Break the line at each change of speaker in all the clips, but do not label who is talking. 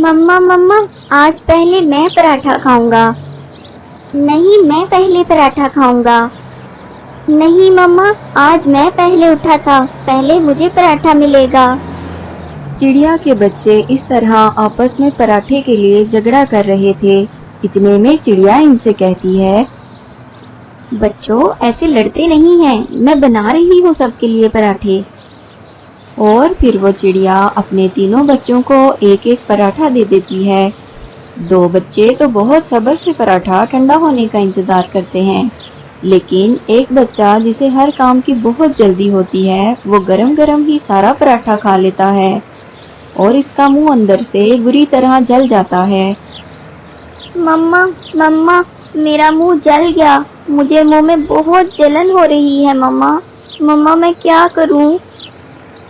मम्मा मम्मा, आज पहले मैं पराठा खाऊंगा। नहीं, मैं पहले पराठा खाऊंगा। नहीं मम्मा, आज मैं पहले उठा था, पहले मुझे पराठा मिलेगा।
चिड़िया के बच्चे इस तरह आपस में पराठे के लिए झगड़ा कर रहे थे। इतने में चिड़िया इनसे कहती है,
बच्चों, ऐसे लड़ते नहीं हैं, मैं बना रही हूँ सबके लिए पराठे।
और फिर वो चिड़िया अपने तीनों बच्चों को एक एक पराठा दे देती है। दो बच्चे तो बहुत सब्र से पराठा ठंडा होने का इंतजार करते हैं, लेकिन एक बच्चा जिसे हर काम की बहुत जल्दी होती है, वो गरम गरम ही सारा पराठा खा लेता है और इसका मुंह अंदर से बुरी तरह जल जाता है।
मम्मा मम्मा, मेरा मुंह जल गया, मुझे मुंह में बहुत जलन हो रही है। मम्मा मम्मा, मैं क्या करूं?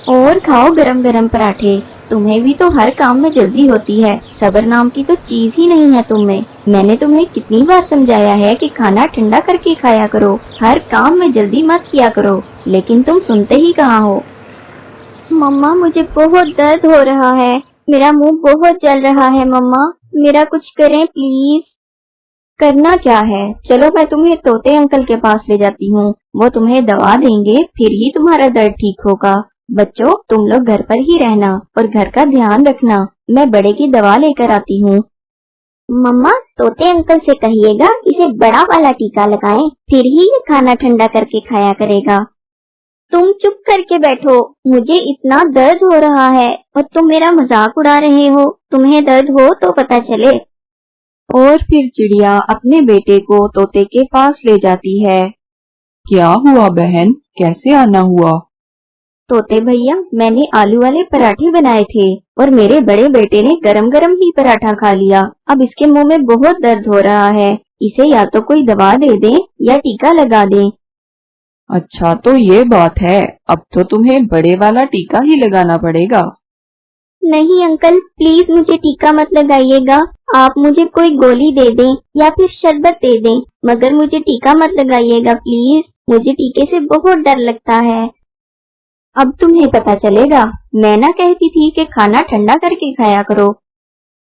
और खाओ गरम गरम पराठे, तुम्हें भी तो हर काम में जल्दी होती है, सब्र नाम की तो चीज ही नहीं है तुम में। मैंने तुम्हें कितनी बार समझाया है कि खाना ठंडा करके खाया करो, हर काम में जल्दी मत किया करो, लेकिन तुम सुनते ही कहाँ हो। मम्मा, मुझे बहुत दर्द हो रहा है, मेरा मुंह बहुत जल रहा है। मम्मा, मेरा कुछ करें प्लीज। करना क्या है, चलो मैं तुम्हें तोते अंकल के पास ले जाती हूँ, वो तुम्हें दवा देंगे, फिर ही तुम्हारा दर्द ठीक होगा। बच्चों, तुम लोग घर पर ही रहना और घर का ध्यान रखना, मैं बड़े की दवा लेकर आती हूँ। मम्मा, तोते अंकल से कहिएगा इसे बड़ा वाला टीका लगाएं, फिर ही ये खाना ठंडा करके खाया करेगा। तुम चुप करके बैठो, मुझे इतना दर्द हो रहा है और तुम मेरा मजाक उड़ा रहे हो। तुम्हें दर्द हो तो पता चले।
और फिर चिड़िया अपने बेटे को तोते के पास ले जाती है। क्या हुआ बहन, कैसे आना हुआ?
तोते भैया, मैंने आलू वाले पराठे बनाए थे और मेरे बड़े बेटे ने गरम गरम ही पराठा खा लिया। अब इसके मुंह में बहुत दर्द हो रहा है, इसे या तो कोई दवा दे दे या टीका लगा दे।
अच्छा, तो ये बात है, अब तो तुम्हें बड़े वाला टीका ही लगाना पड़ेगा।
नहीं अंकल, प्लीज मुझे टीका मत लगाइएगा, आप मुझे कोई गोली दे दें या फिर शरबत दे दें, मगर मुझे टीका मत लगाइएगा प्लीज, मुझे टीके से बहुत डर लगता है। अब तुम्हें पता चलेगा, मैं ना कहती थी कि खाना ठंडा करके खाया करो।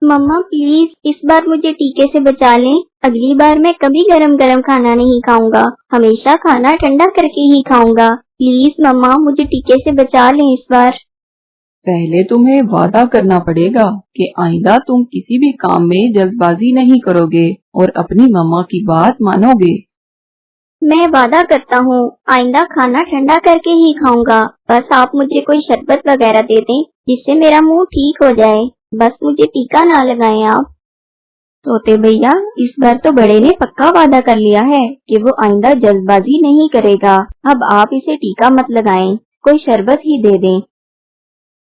मम्मा प्लीज, इस बार मुझे टीके से बचा लें, अगली बार मैं कभी गरम गरम खाना नहीं खाऊंगा, हमेशा खाना ठंडा करके ही खाऊंगा। प्लीज मम्मा, मुझे टीके से बचा लें इस बार।
पहले तुम्हें वादा करना पड़ेगा कि आइंदा तुम किसी भी काम में जल्दबाजी नहीं करोगे और अपनी मम्मा की बात मानोगे।
मैं वादा करता हूँ, आइंदा खाना ठंडा करके ही खाऊंगा, बस आप मुझे कोई शरबत वगैरह दे दें जिससे मेरा मुंह ठीक हो जाए, बस मुझे टीका ना लगाएं आप। तोते भैया, इस बार तो बड़े ने पक्का वादा कर लिया है कि वो आइंदा जल्दबाजी नहीं करेगा, अब आप इसे टीका मत लगाएं, कोई शरबत ही दे दें।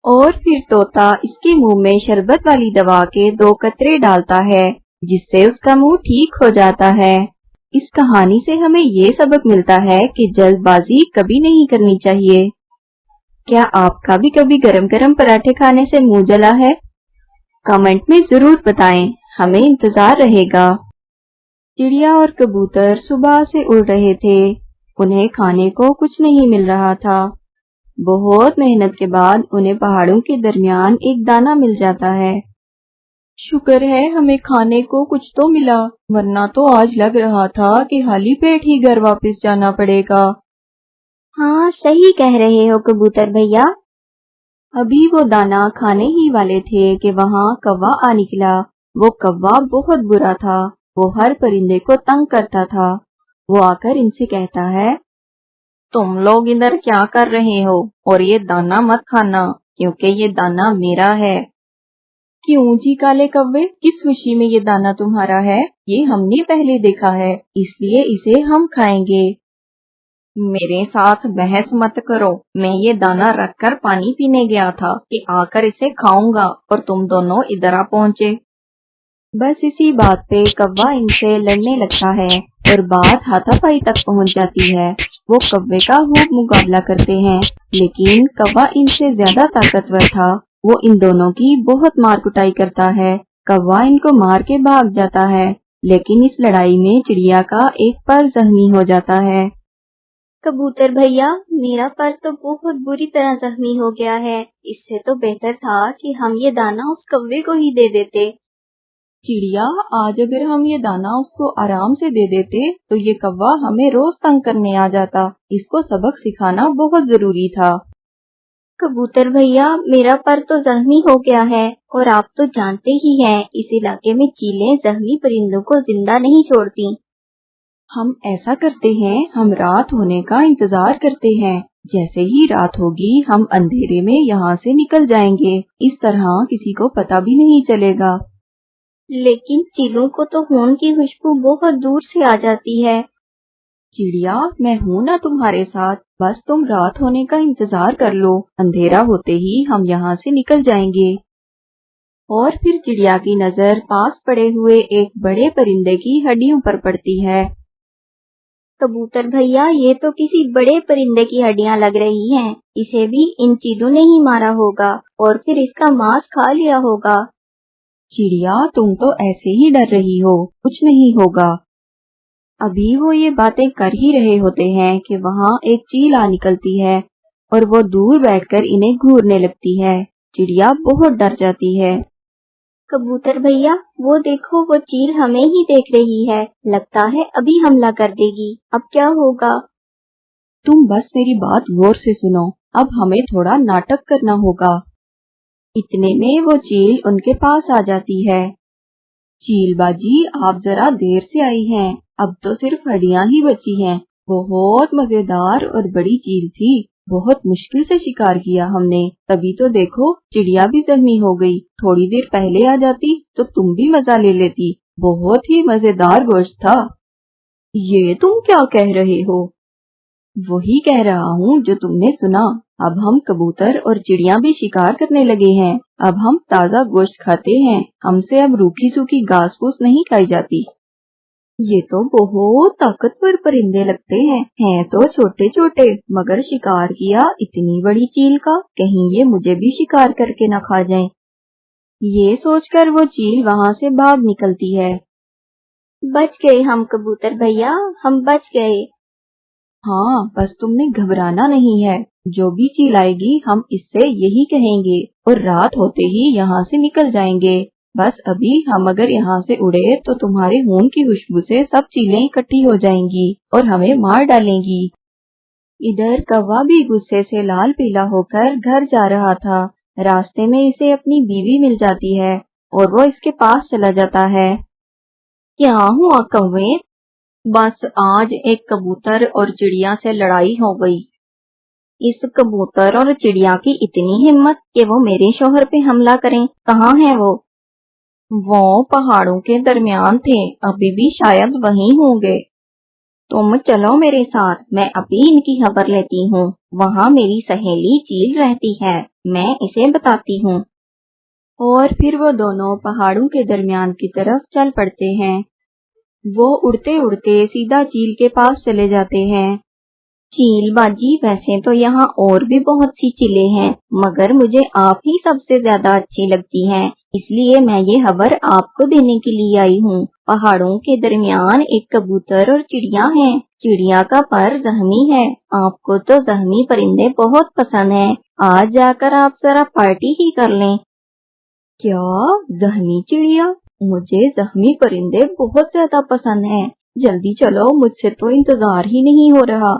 और फिर तोता इसके मुंह में शरबत वाली दवा के 2 कतरे डालता है, जिससे उसका मुंह ठीक हो जाता है। इस कहानी से हमें ये सबक मिलता है कि जल्दबाजी कभी नहीं करनी चाहिए। क्या आपका भी कभी गरम गरम पराठे खाने से मुंह जला है? कमेंट में जरूर बताएं, हमें इंतजार रहेगा। चिड़िया और कबूतर सुबह से उड़ रहे थे, उन्हें खाने को कुछ नहीं मिल रहा था। बहुत मेहनत के बाद उन्हें पहाड़ों के दरमियान एक दाना मिल जाता है। शुक्र है हमें खाने को कुछ तो मिला, वरना तो आज लग रहा था कि खाली पेट ही घर वापस जाना पड़ेगा।
हाँ, सही कह रहे हो कबूतर भैया।
अभी वो दाना खाने ही वाले थे कि वहाँ कौवा आ निकला। वो कौवा बहुत बुरा था, वो हर परिंदे को तंग करता था। वो आकर इनसे कहता है, तुम लोग इधर क्या कर रहे हो, और ये दाना मत खाना क्योंकि ये दाना मेरा है। क्यों जी काले कौवे, किस खुशी में ये दाना तुम्हारा है? ये हमने पहले देखा है, इसलिए इसे हम खाएंगे। मेरे साथ बहस मत करो, मैं ये दाना रखकर पानी पीने गया था कि आकर इसे खाऊंगा और तुम दोनों इधर आ पहुँचे। बस इसी बात पे कौवा इनसे लड़ने लगता है और बात हाथापाई तक पहुंच जाती है। वो कौवे का खूब मुकाबला करते हैं, लेकिन कौवा इनसे ज्यादा ताकतवर था। वो इन दोनों की बहुत मार कुटाई करता है। कौवा इनको मार के भाग जाता है, लेकिन इस लड़ाई में चिड़िया का एक पर जख्मी हो जाता है।
कबूतर भैया, मेरा पर तो बहुत बुरी तरह जख्मी हो गया है। इससे तो बेहतर था कि हम ये दाना उस कौवे को ही दे देते।
चिड़िया, आज अगर हम ये दाना उसको आराम से दे देते तो ये कौवा हमें रोज तंग करने आ जाता। इसको सबक सिखाना बहुत जरूरी था।
कबूतर भैया, मेरा पर तो जख्मी हो गया है और आप तो जानते ही हैं, इस इलाके में चीलें जख्मी परिंदों को जिंदा नहीं छोड़ती।
हम ऐसा करते हैं, हम रात होने का इंतजार करते हैं। जैसे ही रात होगी हम अंधेरे में यहाँ से निकल जाएंगे। इस तरह किसी को पता भी नहीं चलेगा।
लेकिन चीलों को तो खून की खुशबू बहुत दूर से आ जाती है।
चिड़िया, मैं हूँ ना तुम्हारे साथ, बस तुम रात होने का इंतजार कर लो। अंधेरा होते ही हम यहाँ से निकल जाएंगे। और फिर चिड़िया की नजर पास पड़े हुए एक बड़े परिंदे की हड्डियों पर पड़ती है।
कबूतर भैया, ये तो किसी बड़े परिंदे की हड्डियां लग रही हैं। इसे भी इन चीलों ने ही मारा होगा और फिर इसका मांस खा लिया होगा।
चिड़िया, तुम तो ऐसे ही डर रही हो, कुछ नहीं होगा। अभी वो ये बातें कर ही रहे होते हैं कि वहाँ एक चील आ निकलती है और वो दूर बैठकर इन्हें घूरने लगती है। चिड़िया बहुत डर जाती है।
कबूतर भैया, वो देखो, वो चील हमें ही देख रही है। लगता है अभी हमला कर देगी। अब क्या होगा?
तुम बस मेरी बात गौर से सुनो। अब हमें थोड़ा नाटक करना होगा। इतने में वो चील उनके पास आ जाती है। चील बाजी, आप जरा देर से आई हैं। अब तो सिर्फ हड्डियां ही बची हैं। बहुत मजेदार और बड़ी चील थी। बहुत मुश्किल से शिकार किया हमने, तभी तो देखो चिड़िया भी जख्मी हो गई। थोड़ी देर पहले आ जाती तो तुम भी मजा ले लेती। बहुत ही मजेदार गोश्त था। ये तुम क्या कह रहे हो? वही कह रहा हूँ जो तुमने सुना। अब हम कबूतर और चिड़िया भी शिकार करने लगे हैं। अब हम ताज़ा गोश्त खाते हैं। हमसे अब रूखी सूखी घास फूस नहीं खाई जाती। ये तो बहुत ताकतवर परिंदे लगते हैं तो छोटे छोटे, मगर शिकार किया इतनी बड़ी चील का, कहीं ये मुझे भी शिकार करके न खा जाए। ये सोचकर वो चील वहाँ से भाग निकलती है।
बच गए हम कबूतर भैया, हम बच गए।
हाँ, बस तुमने घबराना नहीं है। जो भी चील आएगी हम इससे यही कहेंगे और रात होते ही यहाँ से निकल जाएंगे। बस अभी हम अगर यहाँ से उड़े तो तुम्हारे खून की खुशबू से सब चीलें इकट्ठी हो जाएंगी और हमें मार डालेंगी। इधर कौवा भी गुस्से से लाल पीला होकर घर जा रहा था। रास्ते में इसे अपनी बीवी मिल जाती है और वो इसके पास चला जाता है।
क्या हुआ कौवे?
बस आज एक कबूतर और चिड़िया से लड़ाई हो गई।
इस कबूतर और चिड़िया की इतनी हिम्मत कि वो मेरे शौहर पे हमला करें। कहाँ है वो?
वो पहाड़ों के दरमियान थे, अभी भी शायद वहीं होंगे।
तुम चलो मेरे साथ, मैं अभी इनकी खबर लेती हूँ। वहाँ मेरी सहेली चील रहती है, मैं इसे बताती हूँ।
और फिर वो दोनों पहाड़ों के दरमियान की तरफ चल पड़ते हैं। वो उड़ते उड़ते सीधा चील के पास चले जाते हैं।
चील बाजी, वैसे तो यहाँ और भी बहुत सी चीलें हैं, मगर मुझे आप ही सबसे ज्यादा अच्छी लगती हैं, इसलिए मैं ये खबर आपको देने के लिए आई हूँ। पहाड़ों के दरमियान एक कबूतर और चिड़िया है। चिड़िया का पर जख्मी है। आपको तो जख्मी परिंदे बहुत पसंद हैं। आज जाकर आप जरा पार्टी ही कर लें।
क्या? जख्मी चिड़िया? मुझे जख्मी परिंदे बहुत ज्यादा पसंद हैं। जल्दी चलो, मुझसे तो इंतजार ही नहीं हो रहा।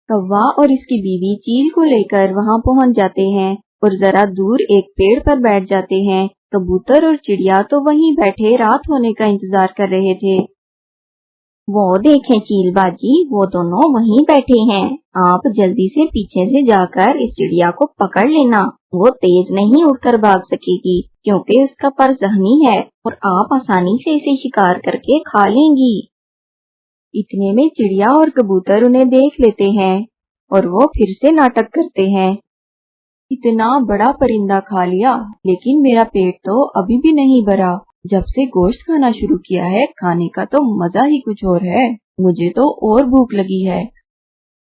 कौवा और इसकी बीवी चील को लेकर वहां पहुंच जाते हैं और जरा दूर एक पेड़ पर बैठ जाते हैं। कबूतर और चिड़िया तो वहीं बैठे रात होने का इंतजार कर रहे थे।
वो देखें चील बाजी, वो दोनों वहीं बैठे हैं। आप जल्दी से पीछे से जाकर इस चिड़िया को पकड़ लेना। वो तेज नहीं उड़कर भाग सकेगी क्योंकि उसका पर जख्मी है और आप आसानी से इसे शिकार करके खा लेंगी।
इतने में चिड़िया और कबूतर उन्हें देख लेते हैं और वो फिर से नाटक करते हैं। इतना बड़ा परिंदा खा लिया, लेकिन मेरा पेट तो अभी भी नहीं भरा। जब से गोश्त खाना शुरू किया है, खाने का तो मजा ही कुछ और है। मुझे तो और भूख लगी है।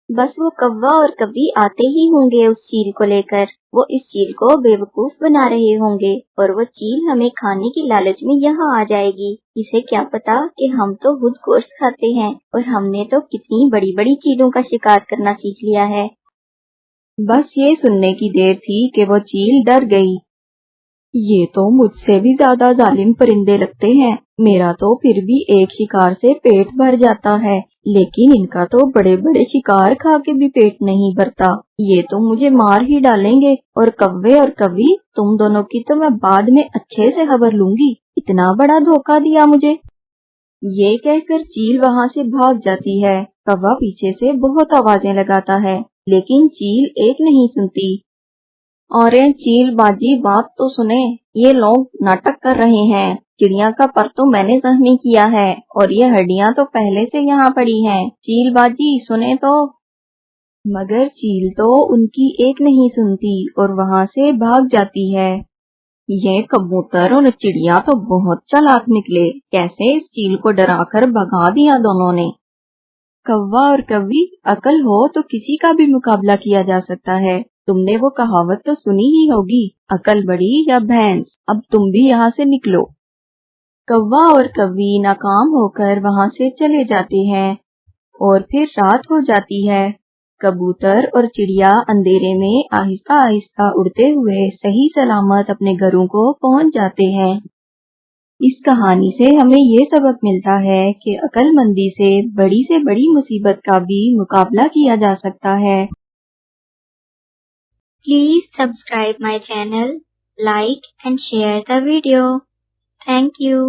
बस वो कौवा और कव्वी आते ही होंगे उस चील को लेकर। वो इस चील को बेवकूफ बना रहे होंगे और वो चील हमें खाने की लालच में यहाँ आ जाएगी। इसे क्या पता कि हम तो खुद गोश्त खाते हैं और हमने तो कितनी बड़ी बड़ी चीलों का शिकार करना सीख लिया है।
बस ये सुनने की देर थी कि वो चील डर गई। ये तो मुझसे भी ज्यादा जालिम परिंदे लगते हैं। मेरा तो फिर भी एक शिकार से पेट भर जाता है, लेकिन इनका तो बड़े बड़े शिकार खा के भी पेट नहीं भरता। ये तो मुझे मार ही डालेंगे। और कव्वे और कव्वी, तुम दोनों की तो मैं बाद में अच्छे से खबर लूंगी। इतना बड़ा धोखा दिया मुझे। ये कहकर चील वहाँ से भाग जाती है। कौवा पीछे से बहुत आवाजें लगाता है, लेकिन चील एक नहीं सुनती। और चील बाजी, बात तो सुने, ये लोग नाटक कर रहे हैं। चिड़िया का पर तो मैंने जख्मी किया है और ये हड्डियां तो पहले से यहाँ पड़ी हैं। चील बाजी सुने तो। मगर चील तो उनकी एक नहीं सुनती और वहाँ से भाग जाती है। ये कबूतर और चिड़िया तो बहुत चालाक निकले। कैसे इस चील को डराकर भगा दिया दोनों ने। कौवा और कव्वी, अकल हो तो किसी का भी मुकाबला किया जा सकता है। तुमने वो कहावत तो सुनी ही होगी, अकल बड़ी या भैंस। अब तुम भी यहाँ से निकलो। कौवा और कव्वी नाकाम होकर वहाँ से चले जाते हैं और फिर रात हो जाती है। कबूतर और चिड़िया अंधेरे में आहिस्ता आहिस्ता उड़ते हुए सही सलामत अपने घरों को पहुँच जाते हैं। इस कहानी से हमें ये सबक मिलता है कि अक्लमंदी से बड़ी मुसीबत का भी मुकाबला किया जा सकता है।
Please subscribe my channel, like and share the video. Thank you.